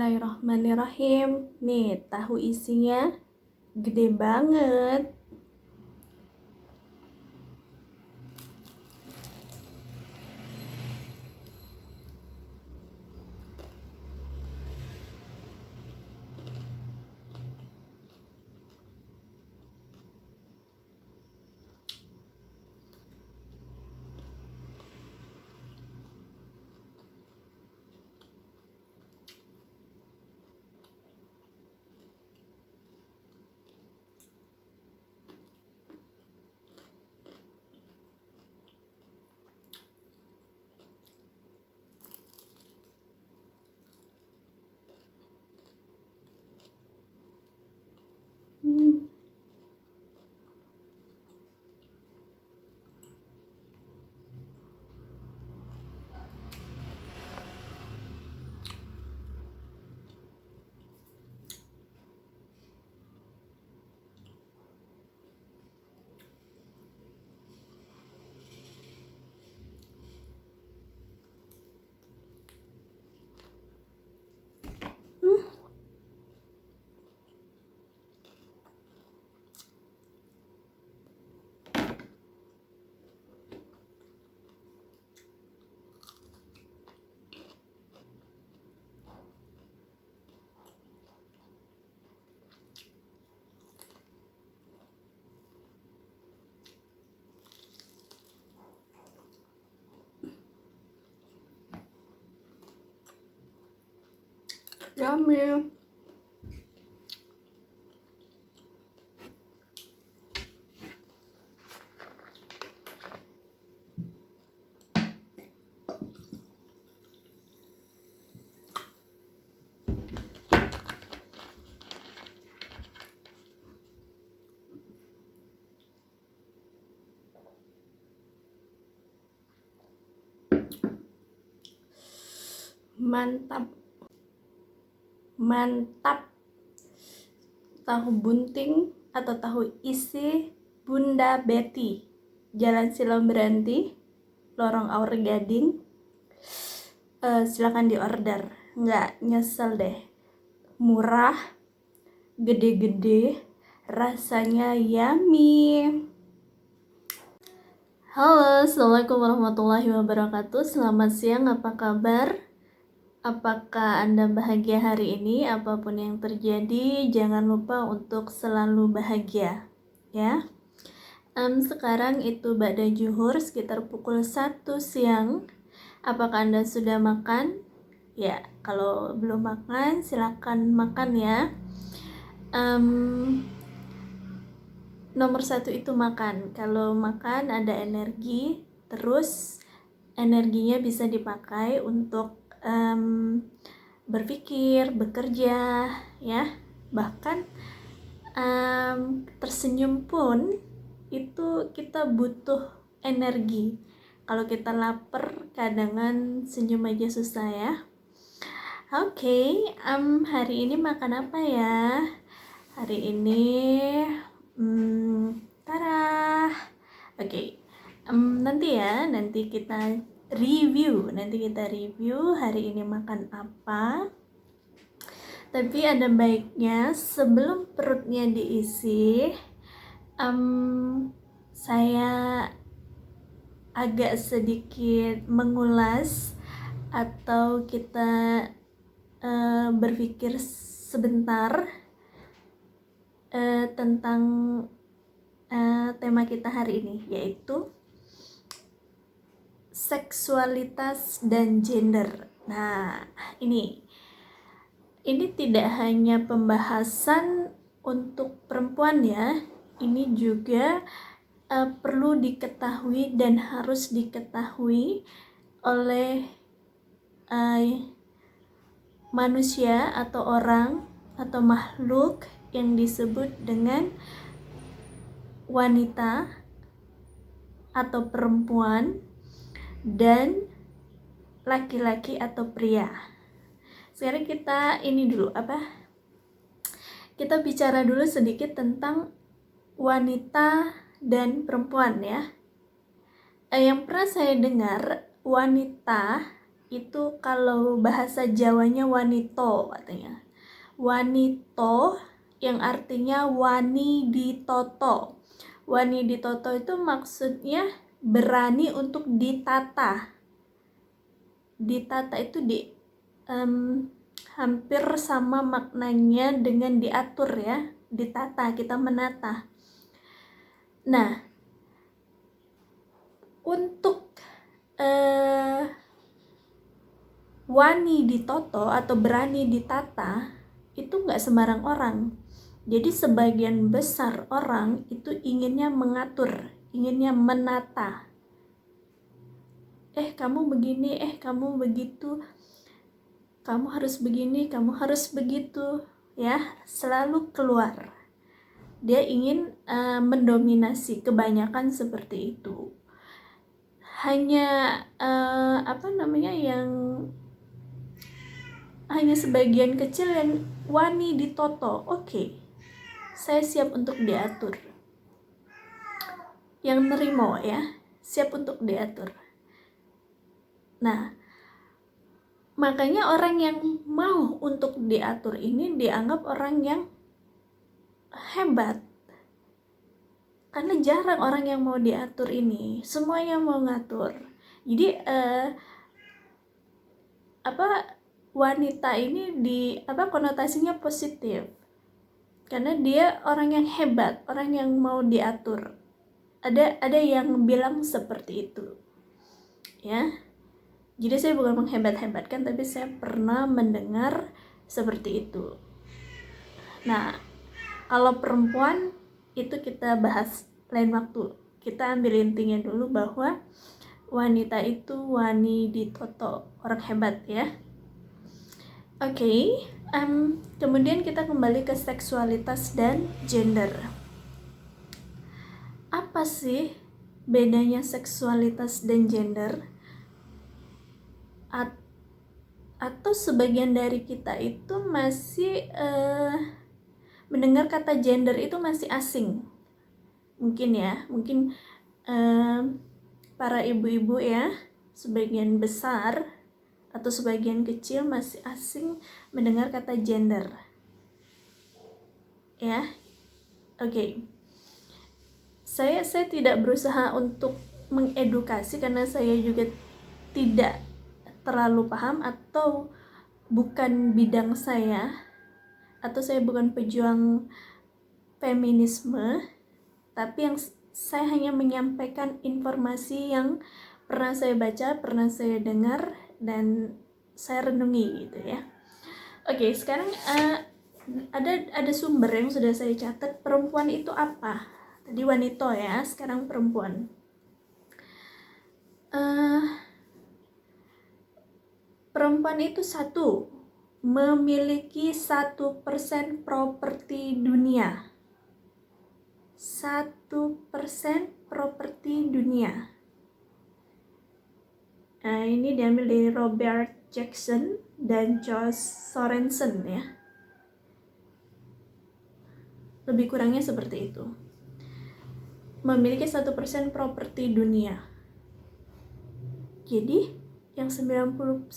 Bismillahirrahmanirrahim. Nih, tahu isinya gede banget. Hmm. Yummy. Mantap. Mantap. Tahu bunting atau tahu isi Bunda Betty, Jalan Silang Beranti, Lorong Aur Gading. Silakan diorder, nggak nyesel deh. Murah, gede-gede, rasanya yummy. Halo, assalamualaikum warahmatullahi wabarakatuh. Selamat siang, apa kabar? Apakah Anda bahagia hari ini? Apapun yang terjadi, jangan lupa untuk selalu bahagia, ya. Sekarang itu ba'da juhur sekitar pukul 1 siang. Apakah Anda sudah makan? Ya, kalau belum makan, silakan makan ya. Nomor 1 itu makan. Kalau makan ada energi, terus energinya bisa dipakai untuk berpikir, bekerja, ya. Bahkan tersenyum pun itu kita butuh energi. Kalau kita lapar, kadangan senyum aja susah ya. Oke, hari ini makan apa ya? Hari ini tarah. Oke. Nanti kita review hari ini makan apa. Tapi ada baiknya sebelum perutnya diisi, saya agak sedikit mengulas atau kita berpikir sebentar tentang tema kita hari ini, yaitu seksualitas dan gender. Nah, ini tidak hanya pembahasan untuk perempuan ya, ini juga perlu diketahui dan harus diketahui oleh manusia atau orang atau makhluk yang disebut dengan wanita atau perempuan dan laki-laki atau pria. Sekarang kita kita bicara dulu sedikit tentang wanita dan perempuan ya. Yang pernah saya dengar, wanita itu kalau bahasa Jawanya wanito katanya. Wanito yang artinya wani ditoto. Wani ditoto itu maksudnya berani untuk ditata. Ditata itu hampir sama maknanya dengan diatur ya. Ditata, kita menata. Nah, untuk wani ditoto atau berani ditata itu nggak sembarang orang. Jadi sebagian besar orang itu inginnya mengatur, inginnya menata. Kamu begini, kamu begitu, kamu harus begini, kamu harus begitu, ya, selalu keluar. Dia ingin mendominasi, kebanyakan seperti itu. Hanya hanya sebagian kecil yang wani ditoto. Oke, saya siap untuk diatur. Yang nerimo ya, siap untuk diatur. Nah, makanya orang yang mau untuk diatur ini dianggap orang yang hebat. Karena jarang orang yang mau diatur ini, semuanya mau ngatur. Jadi wanita ini konotasinya positif. Karena dia orang yang hebat, orang yang mau diatur. Ada yang bilang seperti itu. Ya. Jadi saya bukan menghebat-hebatkan, tapi saya pernah mendengar seperti itu. Nah, kalau perempuan itu kita bahas lain waktu. Kita ambil intinya dulu bahwa wanita itu wani ditoto, orang hebat ya. Oke, kemudian kita kembali ke seksualitas dan gender. Apa sih bedanya seksualitas dan gender? Atau sebagian dari kita itu masih mendengar kata gender itu masih asing. Mungkin para ibu-ibu ya, sebagian besar atau sebagian kecil masih asing mendengar kata gender. Ya. Oke. Saya tidak berusaha untuk mengedukasi karena saya juga tidak terlalu paham atau bukan bidang saya, atau saya bukan pejuang feminisme, tapi yang saya hanya menyampaikan informasi yang pernah saya baca, pernah saya dengar, dan saya renungi gitu ya. Oke, sekarang ada sumber yang sudah saya catat. Perempuan itu apa? Tadi wanita ya, sekarang perempuan. Perempuan itu memiliki 1% properti dunia. 1% properti dunia. Nah, ini diambil dari Robert Jackson dan Josh Sorensen ya. Lebih kurangnya seperti itu. Memiliki 1% properti dunia. Jadi yang 99%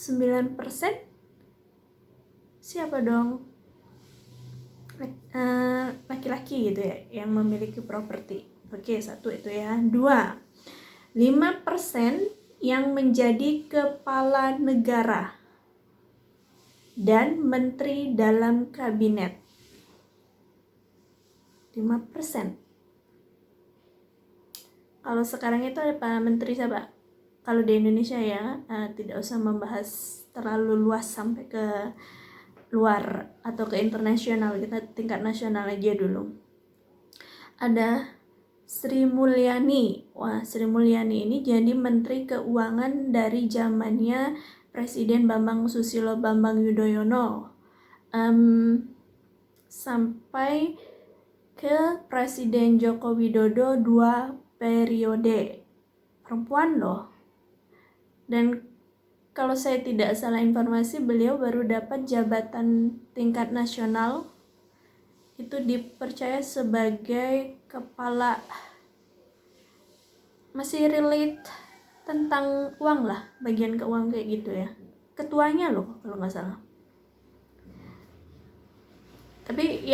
siapa dong? Laki-laki gitu ya yang memiliki properti. Oke, 1 itu ya. 2, 5% yang menjadi kepala negara dan menteri dalam kabinet. 5%. Kalau sekarang itu ada Pak Menteri siapa? Kalau di Indonesia ya, tidak usah membahas terlalu luas sampai ke luar atau ke internasional, kita tingkat nasional aja dulu. Ada Sri Mulyani. Wah, Sri Mulyani ini jadi Menteri Keuangan dari zamannya Presiden Bambang Susilo Bambang Yudhoyono sampai ke Presiden Joko Widodo 2 periode. Perempuan loh. Dan kalau saya tidak salah informasi, beliau baru dapat jabatan tingkat nasional. Itu dipercaya sebagai kepala, masih relate tentang uang lah, bagian keuangan kayak gitu ya. ketuanya loh kalau nggak salah. Tapi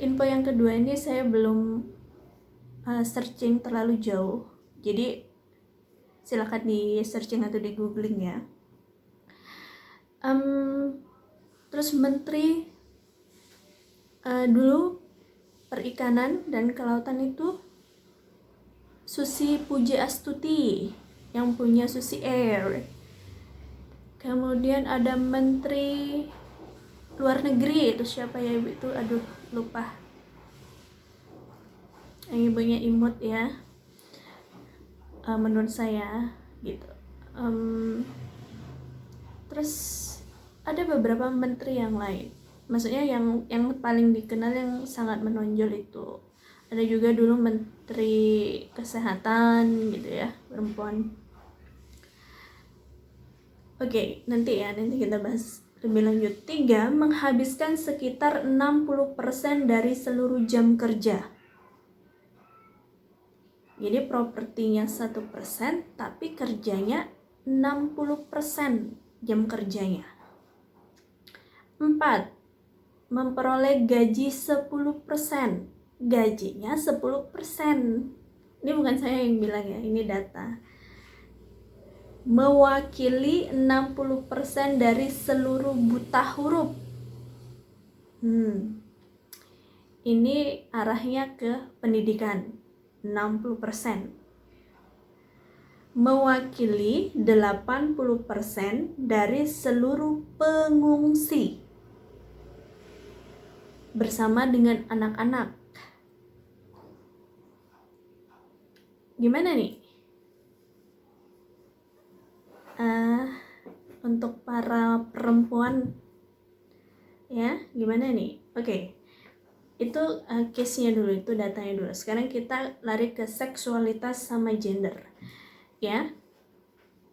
info yang kedua ini saya belum searching terlalu jauh, jadi silakan di searching atau di googling ya. Terus menteri dulu perikanan dan kelautan itu Susi Pujiastuti yang punya Susi Air. Kemudian ada menteri luar negeri, itu siapa ya ibu itu, aduh lupa, yang ibunya imut ya, menurut saya gitu. Terus ada beberapa menteri yang lain, maksudnya yang paling dikenal, yang sangat menonjol itu ada juga dulu menteri kesehatan gitu ya, perempuan. Oke, nanti kita bahas lebih lanjut. 3. Menghabiskan sekitar 60% dari seluruh jam kerja. Jadi propertinya 1%, tapi kerjanya 60% jam kerjanya. 4. Memperoleh gaji 10%. Gajinya 10%. Ini bukan saya yang bilang ya, ini data. Mewakili 60% dari seluruh buta huruf. Ini arahnya ke pendidikan, 60%. Mewakili 80% dari seluruh pengungsi bersama dengan anak-anak. Gimana nih? Untuk para perempuan ya, gimana nih? Oke. Itu case-nya dulu, itu datanya dulu. Sekarang kita lari ke seksualitas sama gender. Ya.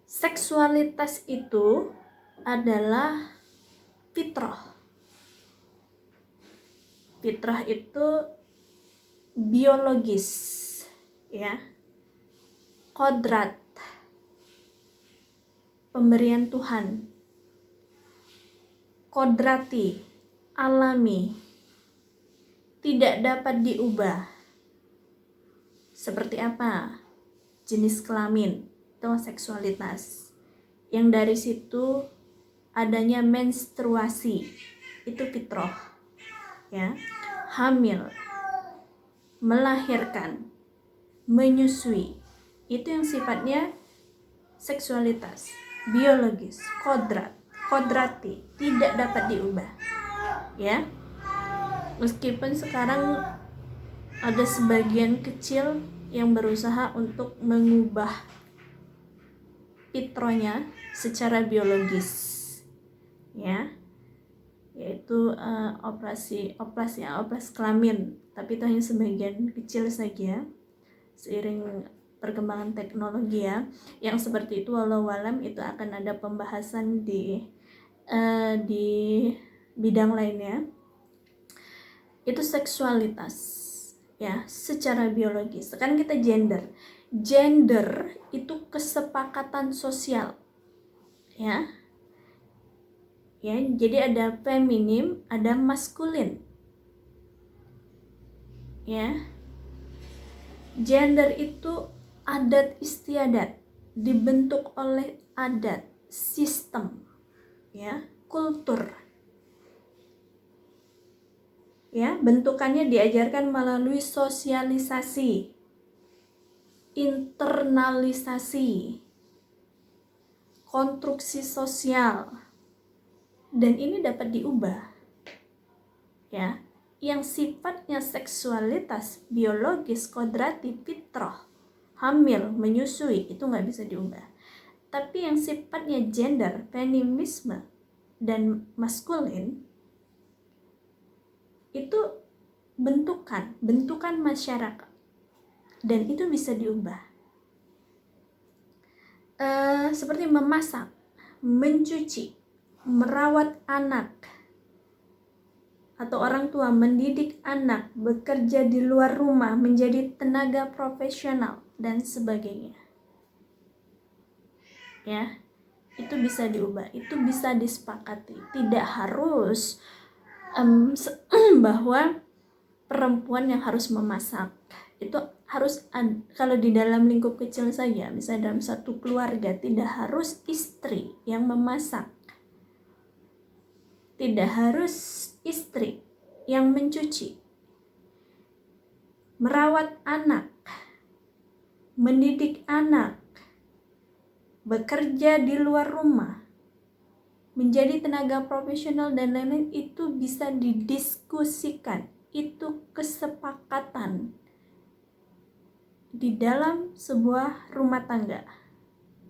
Seksualitas itu adalah fitrah. Fitrah itu biologis, ya. Kodrat, pemberian Tuhan. Kodrati, alami, tidak dapat diubah. Seperti apa? Jenis kelamin, itu seksualitas. Yang dari situ adanya menstruasi, itu fitrah. Ya. Hamil, melahirkan, menyusui, itu yang sifatnya seksualitas, biologis, kodrati, tidak dapat diubah. Ya. Meskipun sekarang ada sebagian kecil yang berusaha untuk mengubah fitrahnya secara biologis, ya, yaitu operasi kelamin, tapi itu hanya sebagian kecil saja seiring perkembangan teknologi ya. Yang seperti itu walau alam itu akan ada pembahasan di bidang lainnya. Itu seksualitas ya, secara biologis. Sekarang kita gender itu kesepakatan sosial ya, jadi ada feminim, ada maskulin ya. Gender itu adat istiadat, dibentuk oleh adat, sistem ya, kultur ya. Bentukannya diajarkan melalui sosialisasi, internalisasi, konstruksi sosial, dan ini dapat diubah ya. Yang sifatnya seksualitas biologis, kodrati, fitrah, hamil, menyusui, itu nggak bisa diubah. Tapi yang sifatnya gender, feminisme, dan maskulin, itu bentukan masyarakat, dan itu bisa diubah. Seperti memasak, mencuci, merawat anak, atau orang tua mendidik anak, bekerja di luar rumah, menjadi tenaga profesional, dan sebagainya. Ya, itu bisa diubah, itu bisa disepakati. Tidak harus bahwa perempuan yang harus memasak. Itu harus kalau di dalam lingkup kecil saja, misalnya dalam satu keluarga, tidak harus istri yang memasak, tidak harus istri yang mencuci, merawat anak, mendidik anak, bekerja di luar rumah, menjadi tenaga profesional dan lain-lain. Itu bisa didiskusikan, itu kesepakatan di dalam sebuah rumah tangga,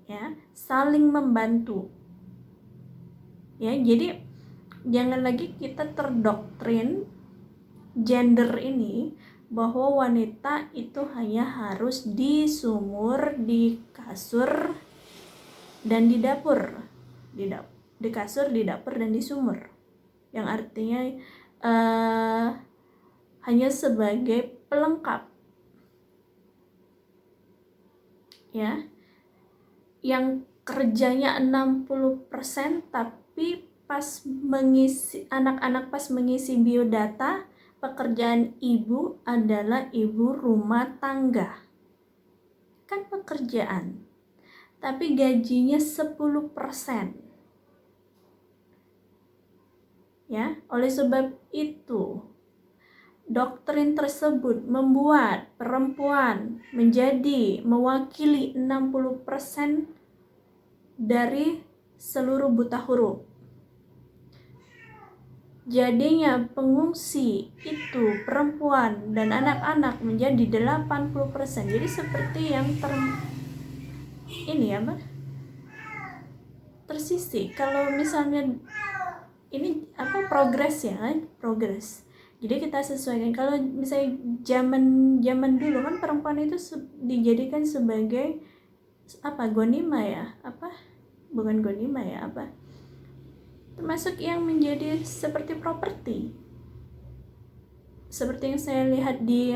ya, saling membantu, ya. Jadi jangan lagi kita terdoktrin gender ini bahwa wanita itu hanya harus di sumur, di kasur, dan di dapur, di kasur, di dapur, dan di sumur, yang artinya hanya sebagai pelengkap, ya, yang kerjanya 60%, tapi pas mengisi anak-anak, pas mengisi biodata, pekerjaan ibu adalah ibu rumah tangga. Kan pekerjaan, tapi gajinya 10%. Ya, oleh sebab itu doktrin tersebut membuat perempuan menjadi mewakili 60% dari seluruh buta huruf. Jadinya pengungsi itu perempuan dan anak-anak menjadi 80%. Jadi seperti yang tersisi. Kalau misalnya ini progres, ya, progres. Jadi kita sesuaikan. Kalau misalnya zaman dulu kan perempuan itu dijadikan sebagai gonima, ya, bukan gonima, ya, termasuk yang menjadi seperti properti. Seperti yang saya lihat di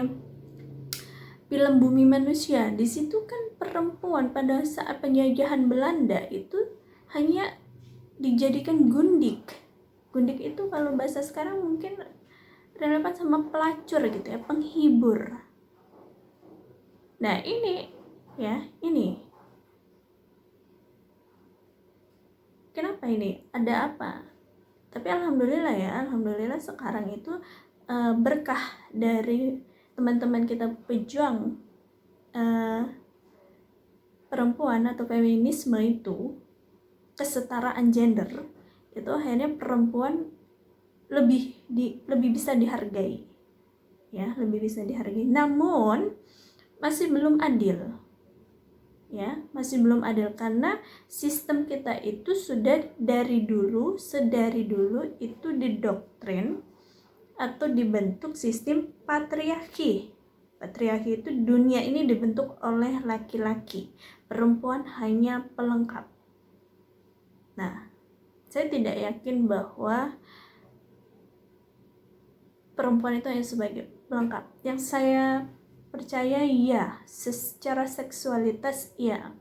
film Bumi Manusia, di situ kan perempuan pada saat penjajahan Belanda itu hanya dijadikan gundik. Gundik itu kalau bahasa sekarang mungkin relevan sama pelacur gitu, ya, penghibur. Nah ini, ya, ini kenapa ini? Ada apa? Tapi alhamdulillah, ya, alhamdulillah sekarang itu berkah dari teman-teman kita pejuang perempuan atau feminisme itu, kesetaraan gender, itu akhirnya perempuan lebih bisa dihargai, ya, lebih bisa dihargai. Namun masih belum adil, ya, masih belum adil karena sistem kita itu sudah sedari dulu itu didoktrin atau dibentuk sistem patriarki. Patriarki itu dunia ini dibentuk oleh laki-laki, perempuan hanya pelengkap. Nah, saya tidak yakin bahwa perempuan itu hanya sebagai pelengkap. Yang saya percaya, ya, secara seksualitas, ya,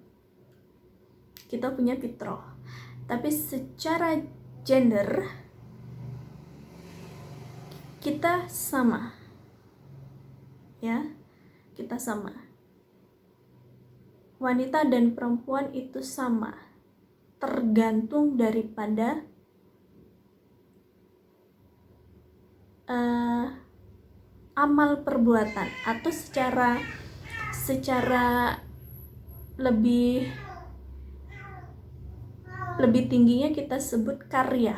kita punya fitrah. Tapi secara gender kita sama, ya, kita sama. Wanita dan perempuan itu sama, tergantung daripada amal perbuatan, atau secara lebih tingginya kita sebut karya.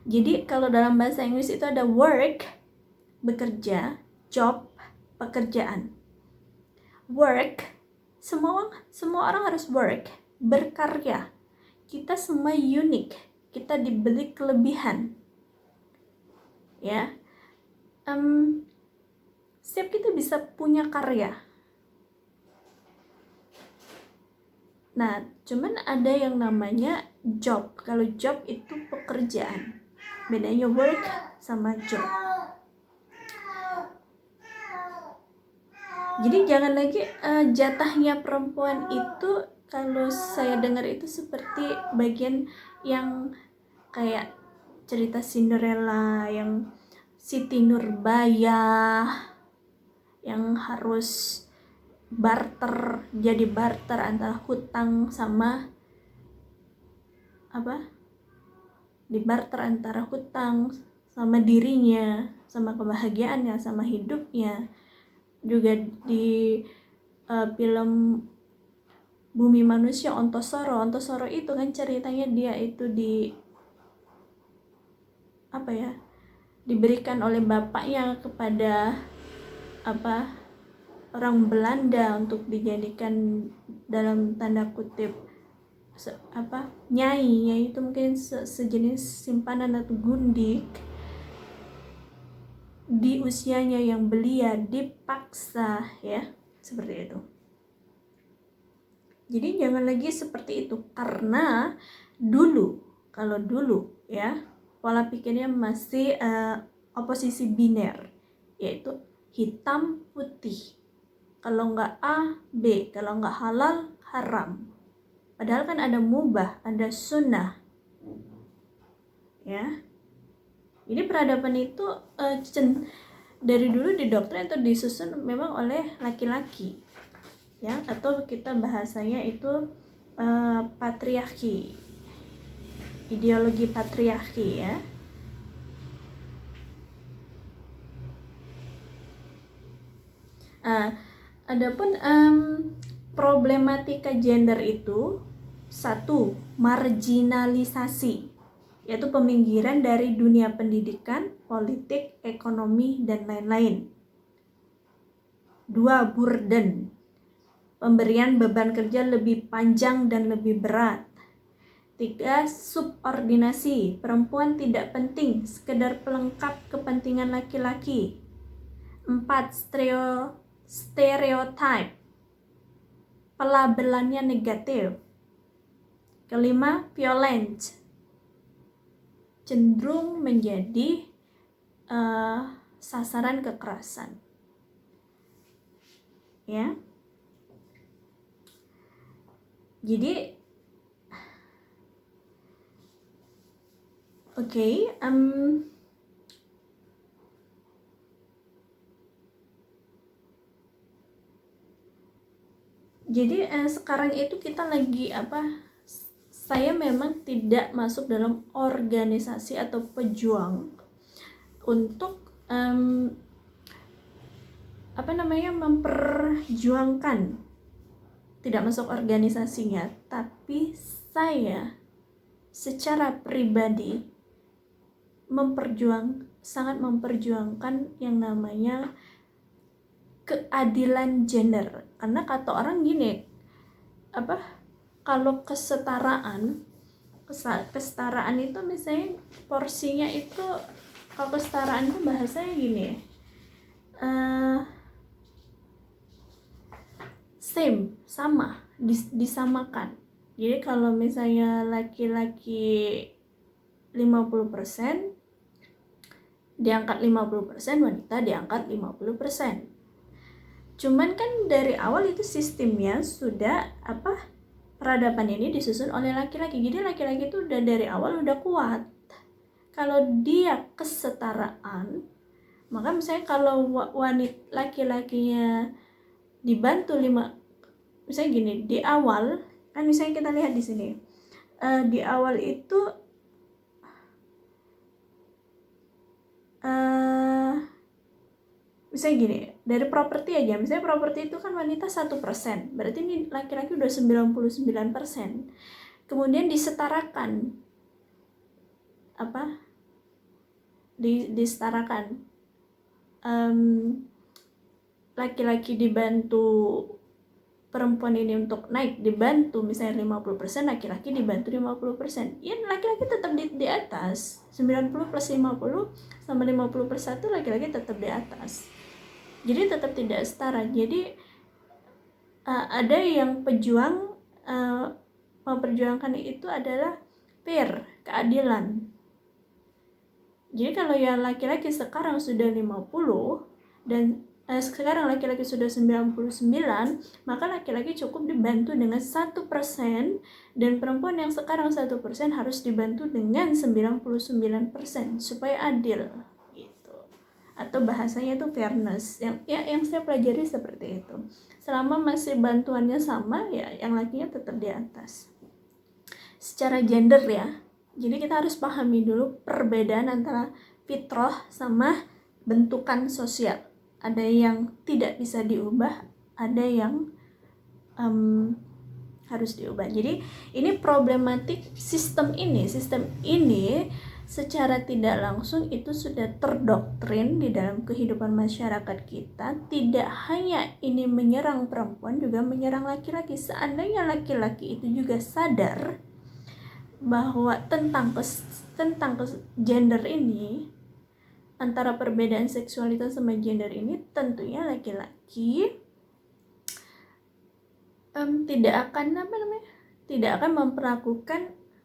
Jadi kalau dalam bahasa Inggris itu ada work, bekerja, job, pekerjaan. Work, semua orang harus work, berkarya. Kita semua unik, kita diberi kelebihan, ya. Setiap kita bisa punya karya. Nah, cuman ada yang namanya job. Kalau job itu pekerjaan. Bedanya work sama job. Jadi jangan lagi jatahnya perempuan itu kalau saya dengar itu seperti bagian yang kayak cerita Cinderella, yang Siti Nurbaya yang harus jadi barter antara hutang sama dibarter antara hutang sama dirinya, sama kebahagiaannya, sama hidupnya. Juga di film Bumi Manusia, Ontosoro itu kan ceritanya dia itu diberikan oleh bapaknya kepada orang Belanda untuk dijadikan dalam tanda kutip nyai itu mungkin sejenis simpanan atau gundik. Di usianya yang belia dipaksa, ya, seperti itu. Jadi jangan lagi seperti itu, karena kalau dulu ya, pola pikirnya masih oposisi biner, yaitu hitam putih. Kalau nggak A, B, kalau nggak halal, haram. Padahal kan ada mubah, ada sunnah, ya. Jadi peradaban itu dari dulu didoktrin atau disusun memang oleh laki-laki, ya, atau kita bahasanya itu patriarki, ideologi patriarki, ya. Adapun problematika gender itu, satu, marginalisasi, yaitu peminggiran dari dunia pendidikan, politik, ekonomi, dan lain-lain. Dua, burden, pemberian beban kerja lebih panjang dan lebih berat. Tiga, subordinasi, perempuan tidak penting, sekedar pelengkap kepentingan laki-laki. Empat, stereotype, pelabelannya negatif. Kelima, violence, cenderung menjadi sasaran kekerasan, ya. Jadi jadi sekarang itu kita lagi saya memang tidak masuk dalam organisasi atau pejuang untuk memperjuangkan, tidak masuk organisasinya, tapi saya secara pribadi sangat memperjuangkan yang namanya keadilan gender. Karena kata orang gini, kalau kesetaraan itu misalnya porsinya itu, kalau kesetaraan itu bahasanya gini, sama, disamakan. Jadi kalau misalnya laki-laki 50%, diangkat 50%, wanita diangkat 50%. Cuman kan dari awal itu sistemnya sudah peradaban ini disusun oleh laki-laki. Jadi laki-laki itu udah dari awal udah kuat. Kalau dia kesetaraan, maka misalnya kalau wanita laki-lakinya dibantu misalnya gini, di awal kan misalnya kita lihat di sini, di awal itu misalnya gini, dari properti aja, misalnya properti itu kan wanita 1%, berarti ini laki-laki udah 99%. Kemudian disetarakan, disetarakan, laki-laki dibantu perempuan ini untuk naik, dibantu misalnya 50%, laki-laki dibantu 50%. Ya laki-laki tetap di atas, 90 plus 50 sama 50 plus 1, laki-laki tetap di atas. Jadi tetap tidak setara. Jadi ada yang memperjuangkan itu adalah fair, keadilan. Jadi kalau yang laki-laki sekarang sudah 50 dan sekarang laki-laki sudah 99, maka laki-laki cukup dibantu dengan 1%, dan perempuan yang sekarang 1% harus dibantu dengan 99% supaya adil gitu. Atau bahasanya itu fairness. Yang saya pelajari seperti itu. Selama masih bantuannya sama, ya yang lakinya tetap di atas. Secara gender ya. Jadi kita harus pahami dulu perbedaan antara fitrah sama bentukan sosial. Ada yang tidak bisa diubah, ada yang harus diubah. Jadi ini problematik sistem ini secara tidak langsung itu sudah terdoktrin di dalam kehidupan masyarakat kita. Tidak hanya ini menyerang perempuan, juga menyerang laki-laki. Seandainya laki-laki itu juga sadar bahwa tentang gender ini, antara perbedaan seksualitas sama gender ini, tentunya laki-laki tidak akan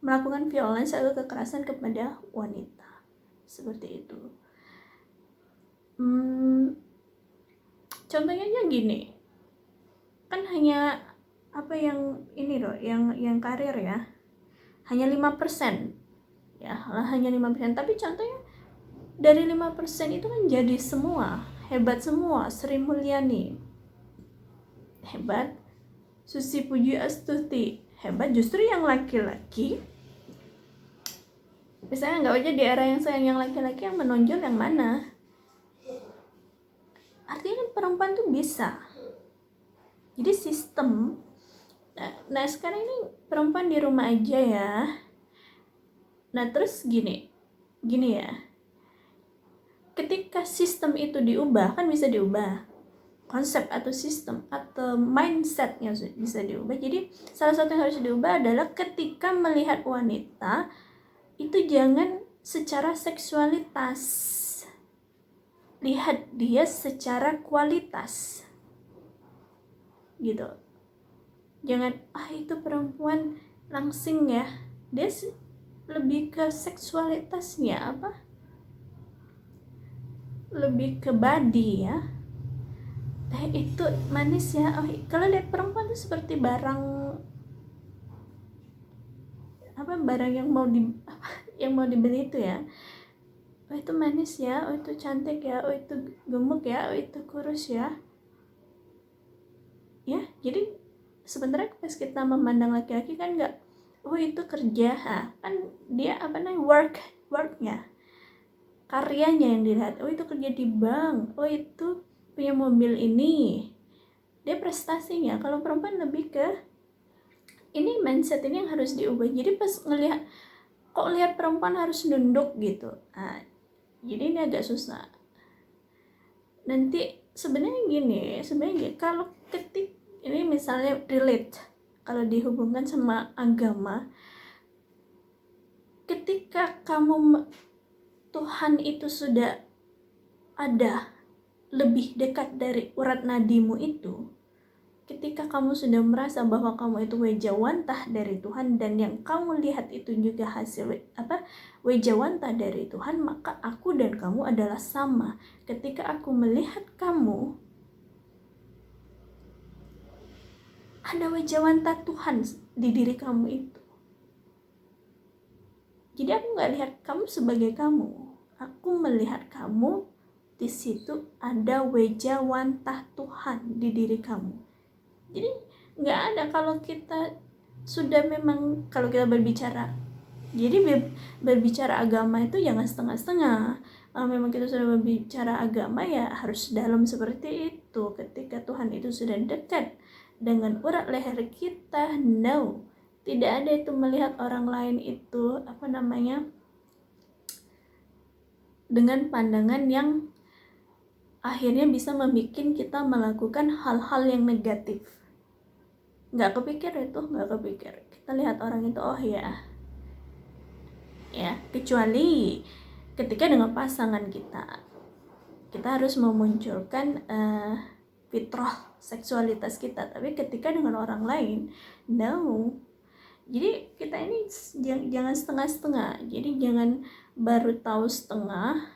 melakukan violence atau kekerasan kepada wanita seperti itu. Contohnya aja gini, kan hanya yang karir ya, hanya 5% ya, hanya 5%, tapi contohnya dari 5% itu kan jadi semua, hebat semua. Sri Mulyani hebat, Susi Pujiastuti hebat. Justru yang laki-laki, misalnya nggak aja di era yang sayang yang laki-laki yang menonjol yang mana? Artinya kan perempuan tuh bisa. Jadi sistem. Nah sekarang ini perempuan di rumah aja ya. Nah terus gini ya. Ketika sistem itu diubah, kan bisa diubah. Konsep atau sistem atau mindsetnya bisa diubah. Jadi salah satu yang harus diubah adalah ketika melihat wanita itu jangan secara seksualitas, lihat dia secara kualitas gitu. Jangan itu perempuan langsing ya, dia lebih ke seksualitasnya lebih ke body ya. Itu manis ya. Kalau lihat perempuan itu seperti barang yang mau dibeli itu ya. Itu manis ya, itu cantik ya, itu gemuk ya, itu kurus ya. Ya, jadi sebenarnya pas kita memandang laki-laki kan nggak, itu kerja, kan dia worknya, karyanya yang dilihat. Itu kerja di bank, itu punya mobil ini, dia prestasinya. Kalau perempuan lebih ke ini, mindset ini yang harus diubah. Jadi pas lihat perempuan harus nunduk gitu, jadi ini agak susah. Nanti sebenarnya gini, kalau ini misalnya relate, kalau dihubungkan sama agama, ketika Tuhan itu sudah ada lebih dekat dari urat nadimu itu, ketika kamu sudah merasa bahwa kamu itu wejawantah dari Tuhan, dan yang kamu lihat itu juga hasil wejawantah dari Tuhan, maka aku dan kamu adalah sama. Ketika aku melihat kamu ada wejawantah Tuhan di diri kamu itu, jadi aku nggak lihat kamu sebagai kamu, aku melihat kamu di situ ada wejawantah Tuhan di diri kamu. Jadi nggak ada, kalau kita berbicara, jadi berbicara agama itu jangan setengah-setengah. Kalau memang kita sudah berbicara agama ya harus dalam seperti itu. Ketika Tuhan itu sudah dekat dengan urat leher kita, tidak ada itu melihat orang lain itu dengan pandangan yang akhirnya bisa membuat kita melakukan hal-hal yang negatif. Nggak kepikir. Kita lihat orang itu, ya, kecuali ketika dengan pasangan kita harus memunculkan fitrah seksualitas kita. Tapi ketika dengan orang lain, jadi kita ini jangan setengah-setengah. Jadi jangan baru tahu setengah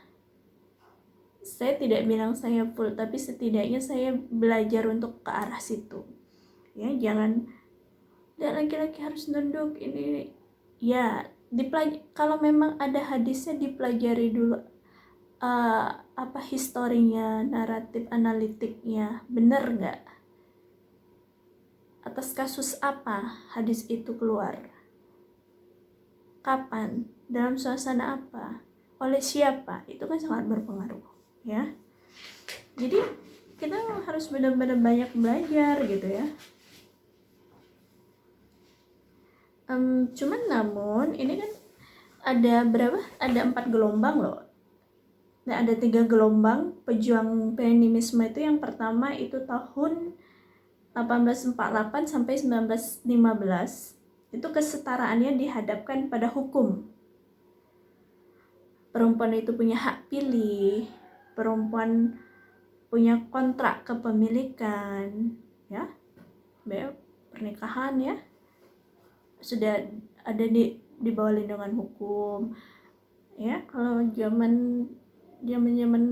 saya tidak bilang saya full, tapi setidaknya saya belajar untuk ke arah situ. Ya, jangan dan laki-laki harus nunduk ini. Ya, kalau memang ada hadisnya dipelajari dulu, apa historinya, naratif analitiknya, benar nggak? Atas kasus apa hadis itu keluar? Kapan? Dalam suasana apa? Oleh siapa? Itu kan sangat berpengaruh, ya. Jadi kita harus benar-benar banyak belajar gitu ya. Cuman namun ini kan ada berapa? Ada 4 gelombang loh. Nah, ada 3 gelombang pejuang feminisme itu. Yang pertama itu tahun 1848 sampai 1915. Itu kesetaraannya dihadapkan pada hukum. Perempuan itu punya hak pilih, perempuan punya kontrak kepemilikan, ya, pernikahan ya, sudah ada di bawah lindungan hukum, ya. Kalau zaman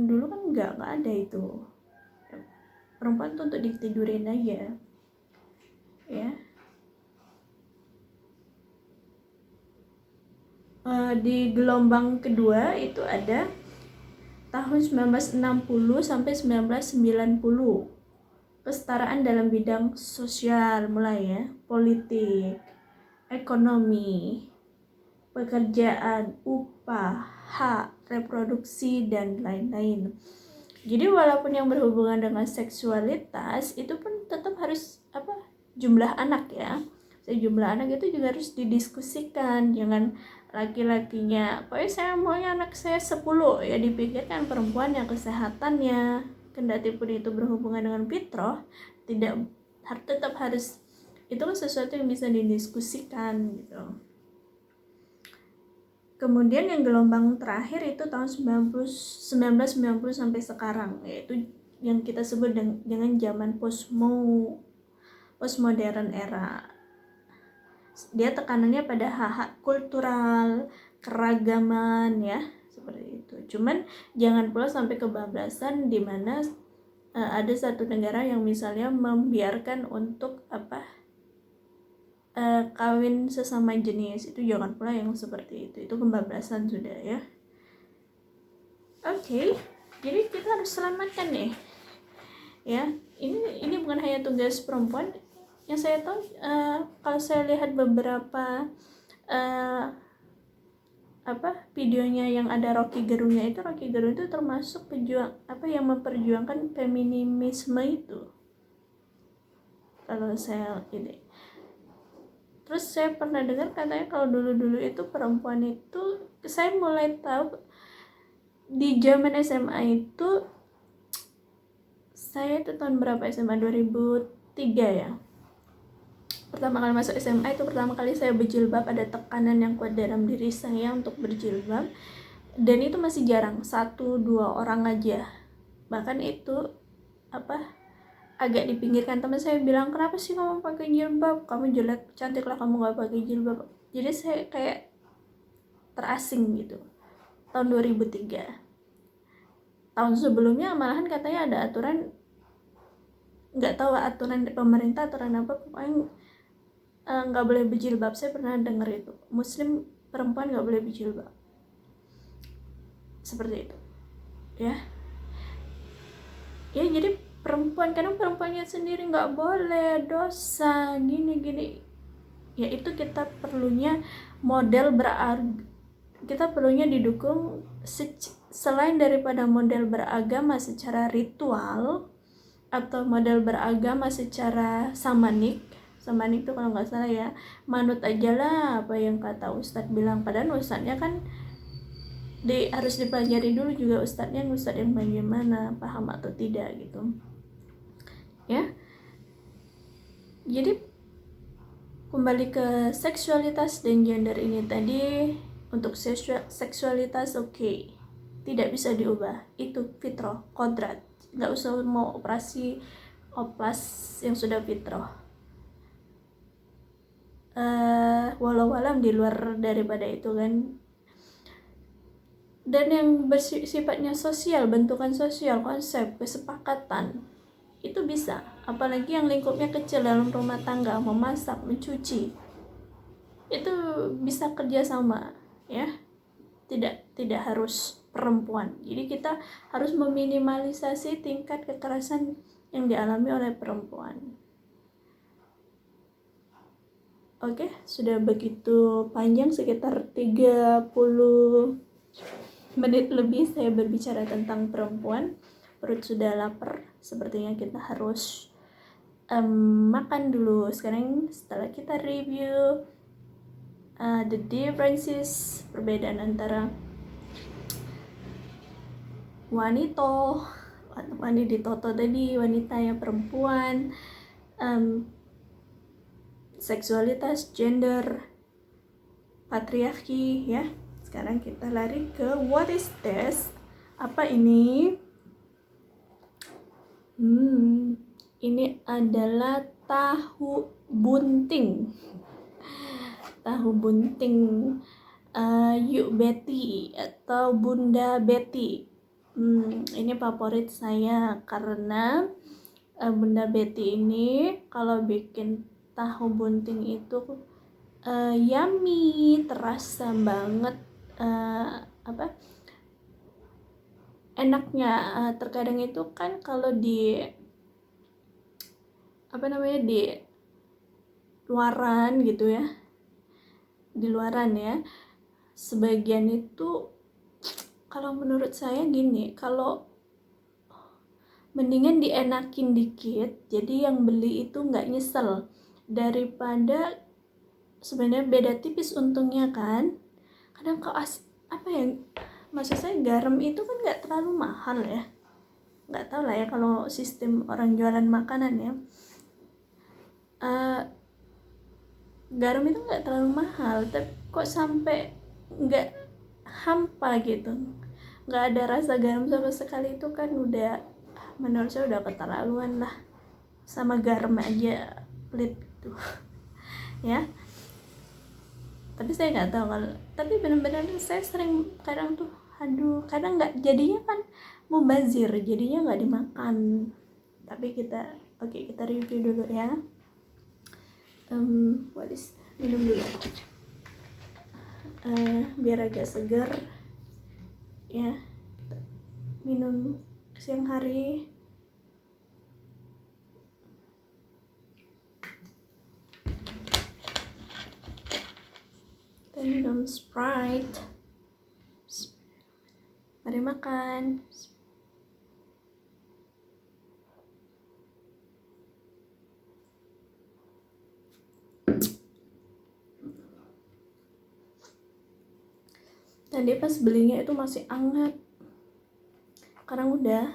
dulu kan nggak ada itu, perempuan tuh untuk ditidurin aja, ya. Di gelombang kedua itu ada tahun 1960 sampai 1990, kesetaraan dalam bidang sosial mulai ya, politik, ekonomi, pekerjaan, upah, hak, reproduksi, dan lain-lain. Jadi walaupun yang berhubungan dengan seksualitas itu pun tetap harus jumlah anak ya. Jumlah anak itu juga harus didiskusikan, jangan laki-lakinya pokoknya saya maunya anak saya 10, ya dipikirkan perempuan yang kesehatannya, kendati pun itu berhubungan dengan fitrah, tetap harus, itu kan sesuatu yang bisa didiskusikan gitu. Kemudian yang gelombang terakhir itu tahun 1990 sampai sekarang, yaitu yang kita sebut dengan zaman postmodern era. Dia tekanannya pada hak-hak kultural, keragaman ya, seperti itu. Cuman jangan pula sampai kebablasan di mana ada satu negara yang misalnya membiarkan untuk kawin sesama jenis, itu jangan pula yang seperti itu kebablasan sudah ya. Oke, jadi kita harus selamatkan nih ya. Ini bukan hanya tugas perempuan. Yang saya tahu, kalau saya lihat beberapa videonya yang ada Rocky Gerungnya itu, Rocky Gerung itu termasuk pejuang yang memperjuangkan feminisme itu. Kalau saya ini, terus saya pernah dengar katanya kalau dulu itu perempuan itu, saya mulai tahu di zaman SMA itu, saya itu tahun berapa SMA, 2003 ya. Pertama kali masuk SMA itu, pertama kali saya berjilbab, ada tekanan yang kuat dalam diri saya untuk berjilbab, dan itu masih jarang, 1-2 orang aja. Bahkan itu agak dipinggirkan. Teman saya bilang, kenapa sih kamu pakai jilbab, kamu jelek, cantiklah kamu gak pakai jilbab. Jadi saya kayak terasing gitu. Tahun 2003. Tahun sebelumnya malahan katanya ada aturan, nggak tahu aturan pemerintah, aturan apa, pokoknya nggak boleh berjilbab. Saya pernah dengar itu, muslim perempuan nggak boleh berjilbab, seperti itu ya. Jadi kadang perempuannya sendiri nggak boleh, dosa, gini ya. Itu kita perlunya kita perlunya didukung selain daripada model beragama secara ritual atau model beragama secara samanik itu kalau nggak salah ya, manut aja lah apa yang kata ustadz bilang. Padahal ustadznya kan harus dipelajari dulu juga, ustadz yang bagaimana, paham atau tidak gitu ya. Jadi kembali ke seksualitas dan gender ini tadi, untuk seksualitas oke, tidak bisa diubah, itu fitrah, kodrat, nggak usah mau operasi oplas yang sudah fitrah. Walau alam di luar daripada itu kan. dan yang bersifatnya sosial, bentukan sosial, konsep, kesepakatan, itu bisa. Apalagi yang lingkupnya kecil dalam rumah tangga, memasak, mencuci, itu bisa kerjasama, ya. Tidak harus perempuan. Jadi kita harus meminimalisasi tingkat kekerasan yang dialami oleh perempuan. Oke, sudah begitu panjang, sekitar 30 menit lebih saya berbicara tentang perempuan. Perut sudah lapar, sepertinya kita harus makan dulu. Sekarang setelah kita review the differences, perbedaan antara wanita tadi, wanita yang perempuan, seksualitas, gender, patriarki, ya. Sekarang kita lari ke what is this? Apa ini? Ini adalah tahu bunting. Tahu bunting Yuk Betty atau Bunda Betty. Ini favorit saya karena Bunda Betty ini kalau bikin tahu bunting itu yummy, terasa banget enaknya. Terkadang itu kan kalau di di luaran gitu ya, sebagian itu kalau menurut saya gini, kalau mendingan dienakin dikit, jadi yang beli itu nggak nyesel, daripada sebenarnya beda tipis untungnya kan. Kadang maksud saya garam itu kan nggak terlalu mahal ya, nggak tahu lah ya kalau sistem orang jualan makanan ya. Garam itu nggak terlalu mahal, tapi kok sampai nggak hampa gitu, nggak ada rasa garam sama sekali, itu kan udah menurut saya udah keterlaluan lah. Sama garam aja pelit gitu ya. Tapi saya nggak tahu kalau, tapi benar-benar saya sering kadang nggak, jadinya kan mubazir, jadinya nggak dimakan. Tapi kita review dulu ya. Minum dulu biar agak segar ya. Minum siang hari. Kita minum Sprite. Mari makan. Tadi pas belinya itu masih hangat, sekarang udah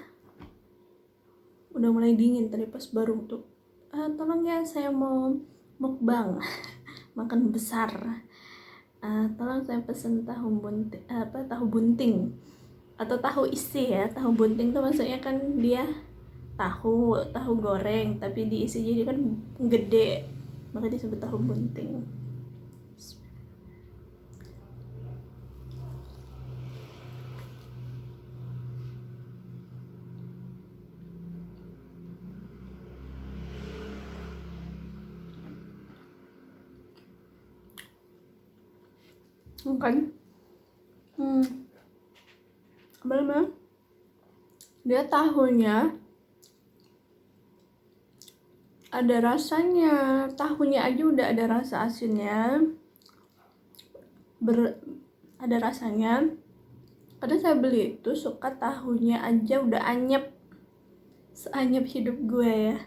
mulai dingin. Tadi pas baru tuh, tolong ya, saya mau mukbang makan besar, tolong saya pesen tahu bunting atau tahu isi ya. Tahu bunting tuh maksudnya kan dia tahu goreng tapi diisi jadi kan gede, maka disebut tahu bunting. Kan memang dia tahunya ada rasanya, tahunya aja udah ada rasa asinnya, ada rasanya. Karena saya beli itu suka tahunya aja udah anyep, seanyep hidup gue ya.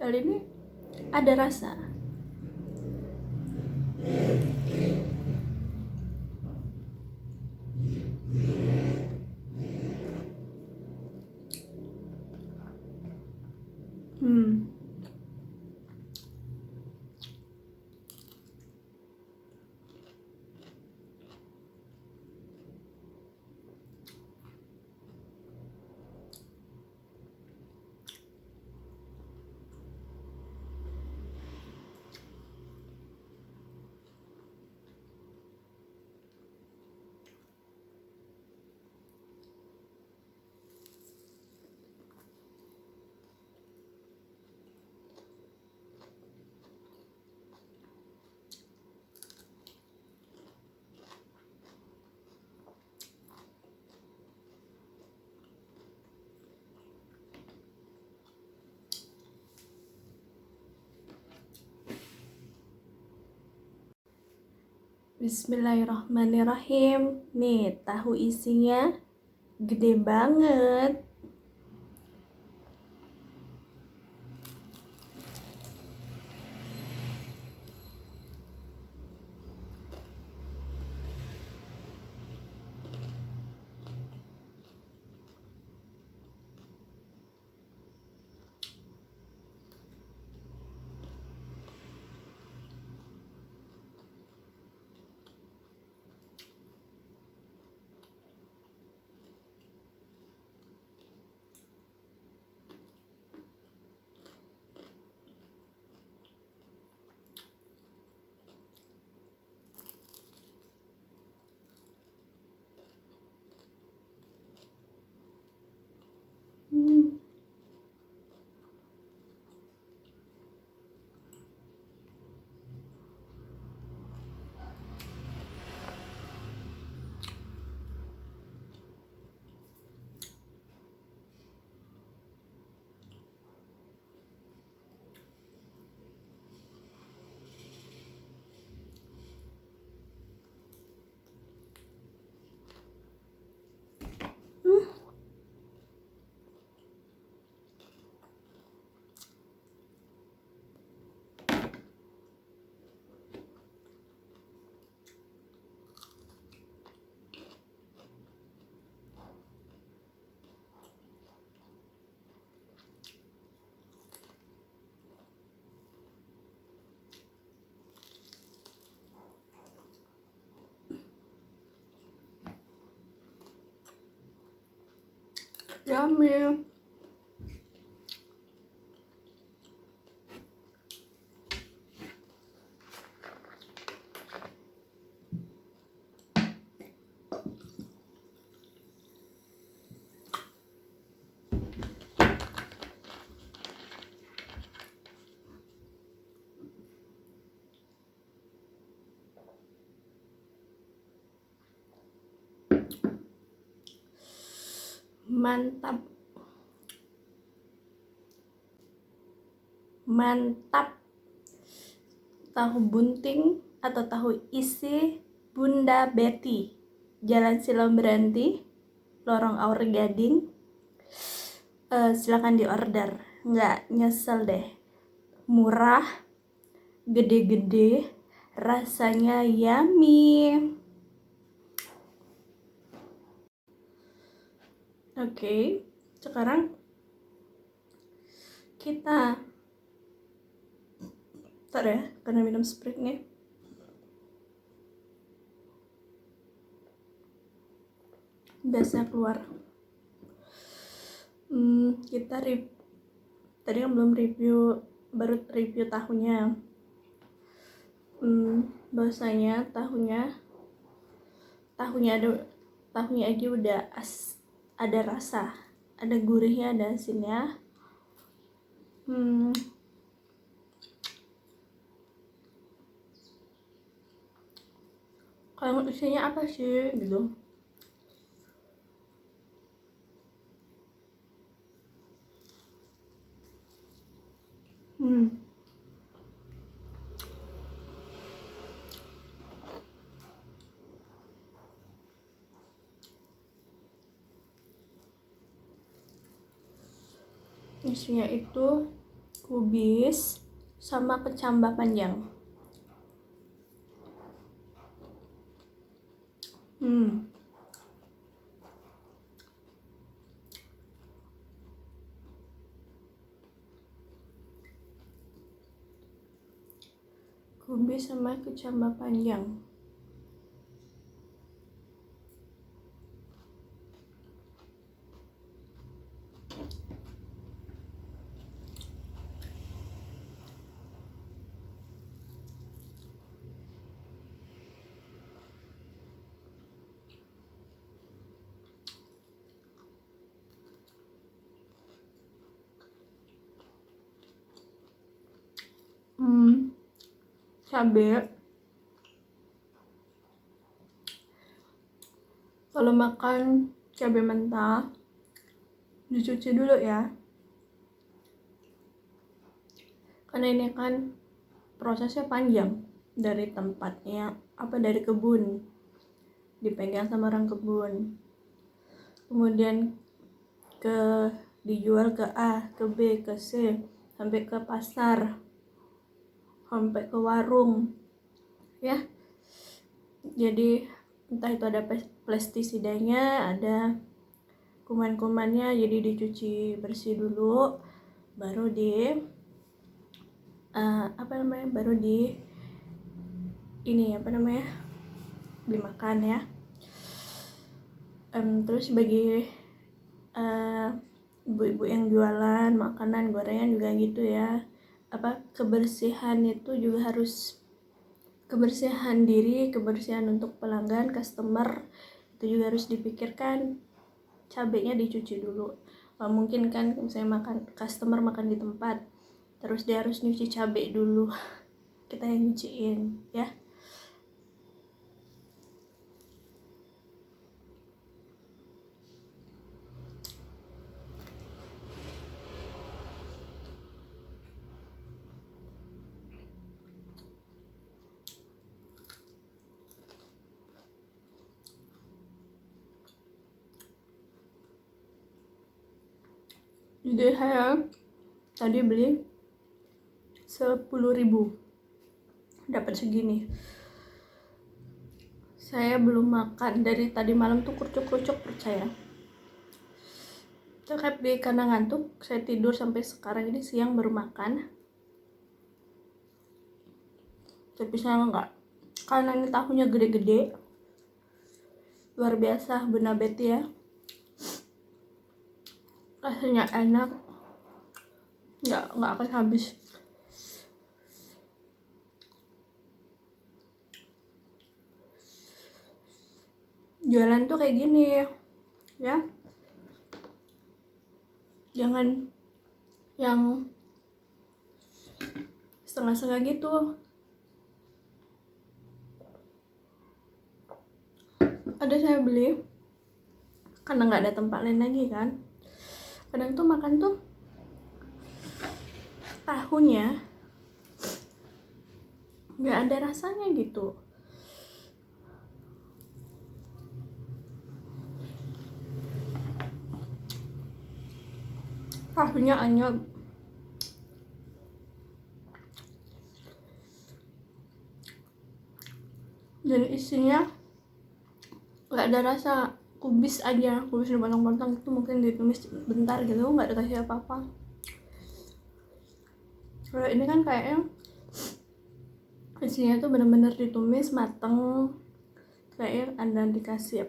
Kali ini ada rasa. Bismillahirrahmanirrahim. Nih, tahu isinya gede banget. Hmm. Yummy. Mantap. Mantap. Tahu bunting atau tahu isi Bunda Betty, Jalan Silam Beranti, Lorong Aur Gading. Silakan diorder, nggak nyesel deh. Murah, gede-gede, rasanya yummy. Oke, sekarang kita ntar ya, karena minum Sprite nih. Biasa keluar. Kita tadi kan belum review, baru review tahunya. Bahwasanya tahunya aja udah ada rasa, ada gurihnya, ada asinnya. Kalau isinya apa sih gitu. Isinya itu kubis sama kecambah panjang. Kubis sama kecambah panjang. Cabai. Kalau makan cabai mentah dicuci dulu ya, karena ini kan prosesnya panjang, dari tempatnya dari kebun, dipegang sama orang kebun, kemudian dijual ke A, ke B, ke C, sampai ke pasar, sampai ke warung ya. Jadi entah itu ada pestisidanya, ada kuman-kumannya, jadi dicuci bersih dulu, baru dimakan ya. Terus bagi ibu-ibu yang jualan makanan gorengan juga gitu ya, kebersihan itu juga harus, kebersihan diri, kebersihan untuk pelanggan, customer itu juga harus dipikirkan. Cabenya dicuci dulu, nggak mungkin kan misalnya customer makan di tempat terus dia harus nyuci cabai dulu, kita yang nyuciin ya. Jadi saya tadi beli 10.000 dapat segini. Saya belum makan dari tadi malam tuh, kucuk-kucuk percaya. Cekap di karena ngantuk, saya tidur sampai sekarang ini siang baru makan. Tapi saya enggak, karena ini tahunya gede-gede, luar biasa Bunda Betty ya, rasanya enak, nggak akan habis. Jualan tuh kayak gini ya, jangan yang setengah-setengah gitu. Ada saya beli karena nggak ada tempat lain lagi kan, kadang tuh makan tuh tahunya nggak ada rasanya gitu. Tahunya anyep, dan isinya nggak ada rasa, kubis aja, kubis dipotong-potong itu mungkin ditumis bentar gitu, nggak dikasih apa-apa. Kalau ini kan kayaknya isinya tuh bener-bener ditumis mateng, kayaknya ada dikasih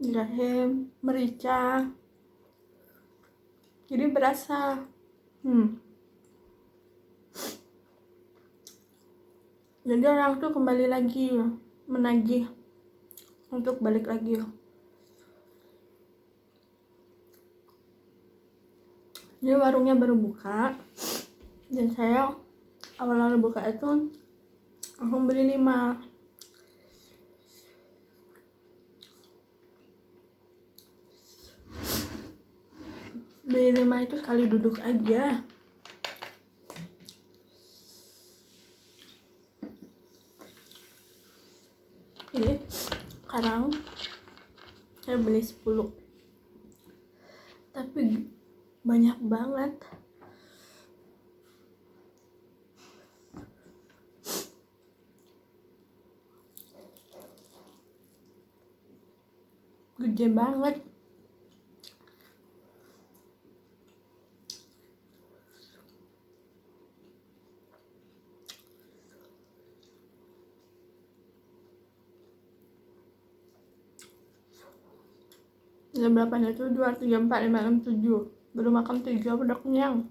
jahe, merica, jadi berasa. Jadi orang tuh kembali lagi menagih untuk balik lagi. Jadi warungnya baru buka dan saya awal-awal buka itu langsung beli 5. Beli 5 itu sekali duduk aja. Ini sekarang saya beli 10, tapi banyak banget. Gede banget. Jam 8 itu 2, 3, 4, 5, 6, 7. Baru makan 3 udah kenyang.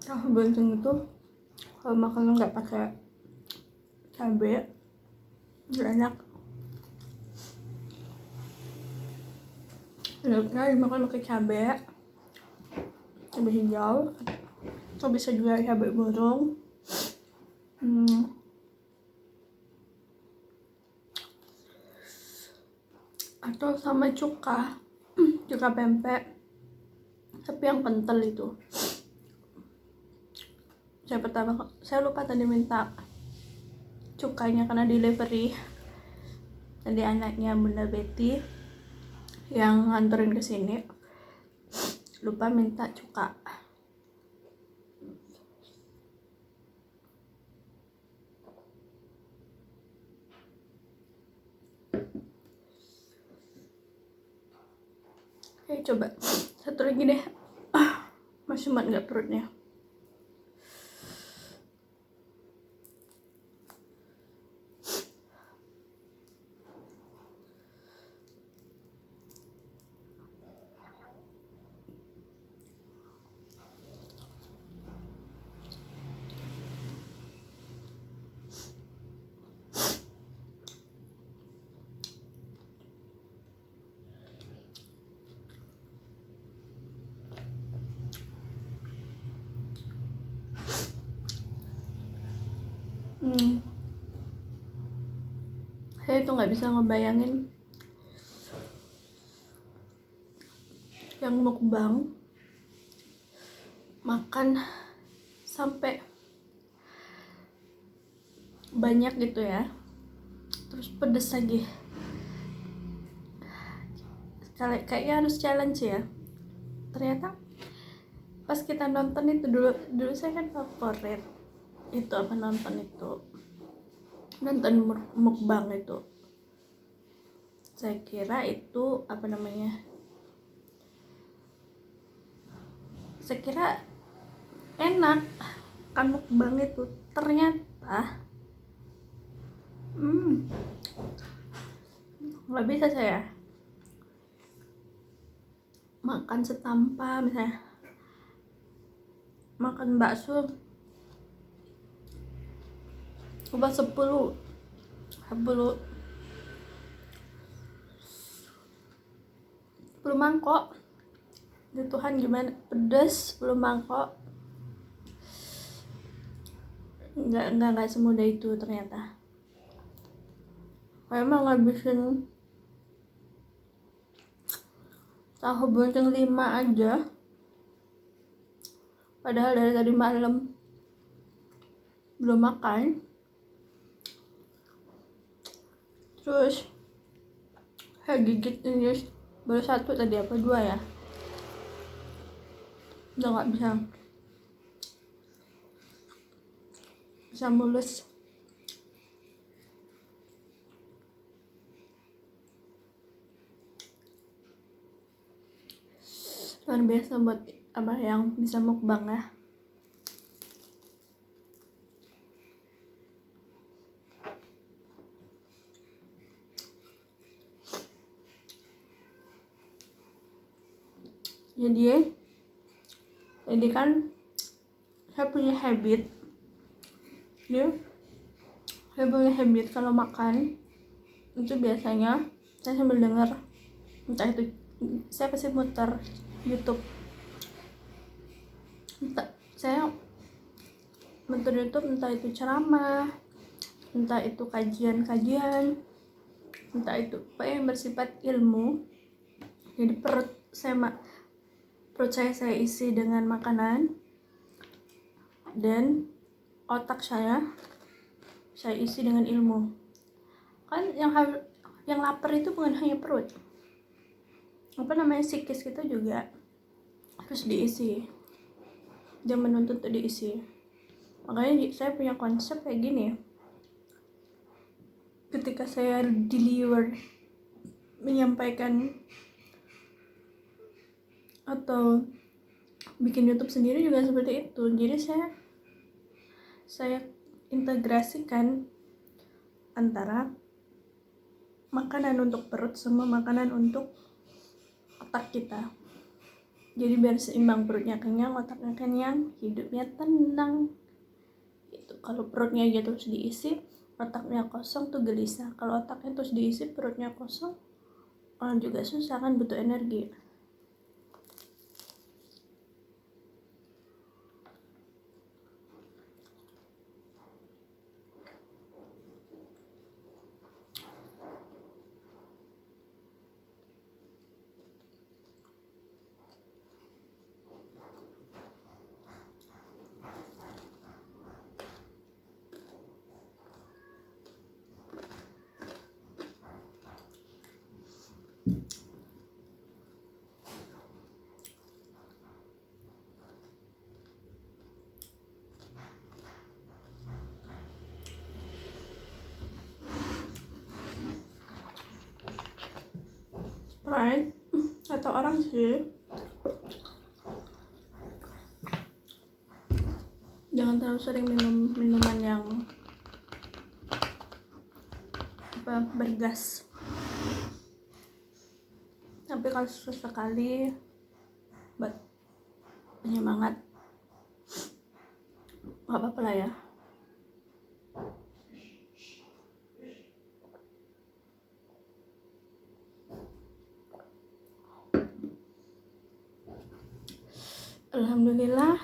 tahu buntun itu kalau makan nggak pakai cabai nggak enak. Enaknya dimakan pakai cabai hijau atau bisa juga cabai burung. Atau sama cuka pempek tapi yang kental itu. Saya lupa tadi minta cukanya karena delivery tadi anaknya Bunda Betty yang nganterin ke sini, lupa minta cuka. Oke, coba satu lagi deh. Masih mat nggak perutnya. Saya tuh nggak bisa ngebayangin yang mukbang makan sampai banyak gitu ya, terus pedes lagi. Kayaknya harus challenge ya. Ternyata pas kita nonton itu dulu saya kan favorit itu nonton mukbang itu. Saya kira itu saya kira enak kan mukbang itu. Ternyata nggak bisa saya makan setampa. Misalnya makan bakso coba 10 mangkok. Ya Tuhan, gimana pedes 10 mangkok. Nggak semudah itu ternyata. Emang ngabisin tahu buntun 5 aja, padahal dari tadi malam belum makan. Terus saya gigit ini baru 1 tadi, apa 2 ya, udah nggak bisa mulus. Luar biasa buat yang bisa mukbang ya. Jadi kan saya punya habit kalau makan itu biasanya saya sambil dengar, entah itu saya pasti muter YouTube. Saya muter YouTube, entah itu ceramah, entah itu kajian, entah itu apa yang bersifat ilmu. Jadi perut saya isi dengan makanan, dan otak saya isi dengan ilmu. Kan yang lapar itu bukan hanya perut, psikis kita juga harus diisi, jangan menuntut untuk diisi. Makanya saya punya konsep kayak gini. Ketika saya deliver menyampaikan atau bikin YouTube sendiri juga seperti itu. Jadi saya integrasikan antara makanan untuk perut sama makanan untuk otak kita. Jadi biar seimbang, perutnya kenyang, otaknya kenyang, hidupnya tenang gitu. Kalau perutnya aja terus diisi, otaknya kosong tuh gelisah. Kalau otaknya terus diisi, perutnya kosong, orang juga susah kan, butuh energi. Right? Kata orang sih, jangan terlalu sering minum minuman yang bergas. Tapi kalau sesekali buat penyemangat, nggak apa-apa lah ya. Alhamdulillah,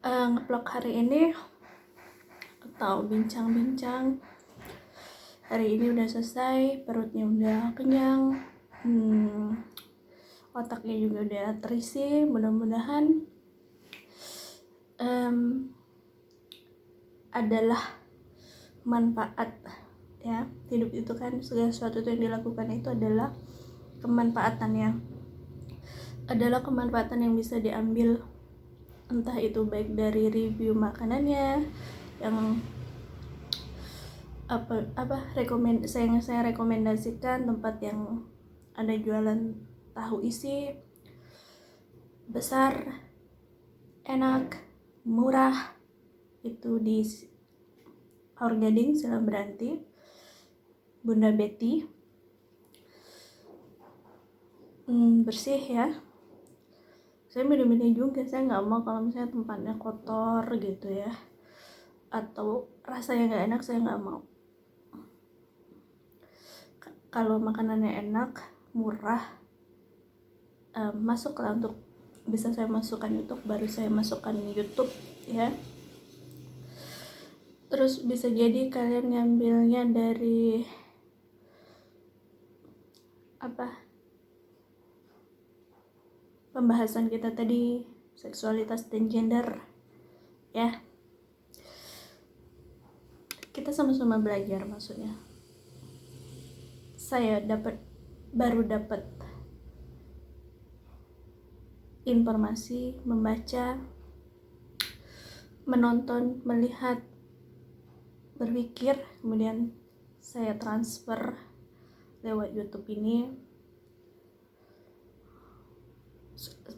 ngeplok hari ini atau bincang-bincang hari ini udah selesai, perutnya udah kenyang, otaknya juga udah terisi. Mudah-mudahan adalah manfaat ya. Hidup itu kan segala sesuatu yang dilakukan itu adalah kemanfaatan yang bisa diambil, entah itu baik dari review makanannya yang saya rekomendasikan, tempat yang ada jualan tahu isi besar, enak, murah, itu di Haur Gading, Silang Beranti, Bunda Betty. Bersih ya. Saya milih-milih juga, saya nggak mau kalau misalnya tempatnya kotor gitu ya, atau rasanya nggak enak, saya nggak mau. Kalau makanannya enak, murah, masuklah untuk bisa saya masukkan YouTube, baru saya masukkan YouTube ya. Terus bisa jadi kalian ngambilnya dari pembahasan kita tadi, seksualitas dan gender ya. Kita sama-sama belajar, maksudnya saya baru dapat informasi, membaca, menonton, melihat, berpikir, kemudian saya transfer lewat YouTube ini.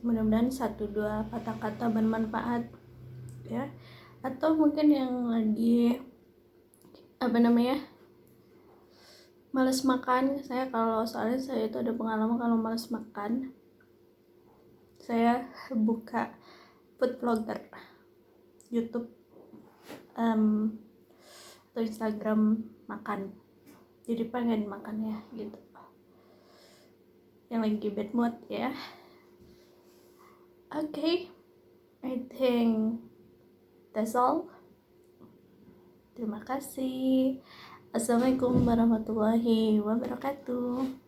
Mudah-mudahan 1-2 kata-kata bermanfaat ya. Atau mungkin yang lagi malas makan, soalnya saya itu ada pengalaman kalau malas makan, saya buka food vlogger YouTube atau Instagram makan, jadi pengen makannya gitu, yang lagi bad mood ya. Okay, I think that's all. Terima kasih. Assalamualaikum warahmatullahi wabarakatuh.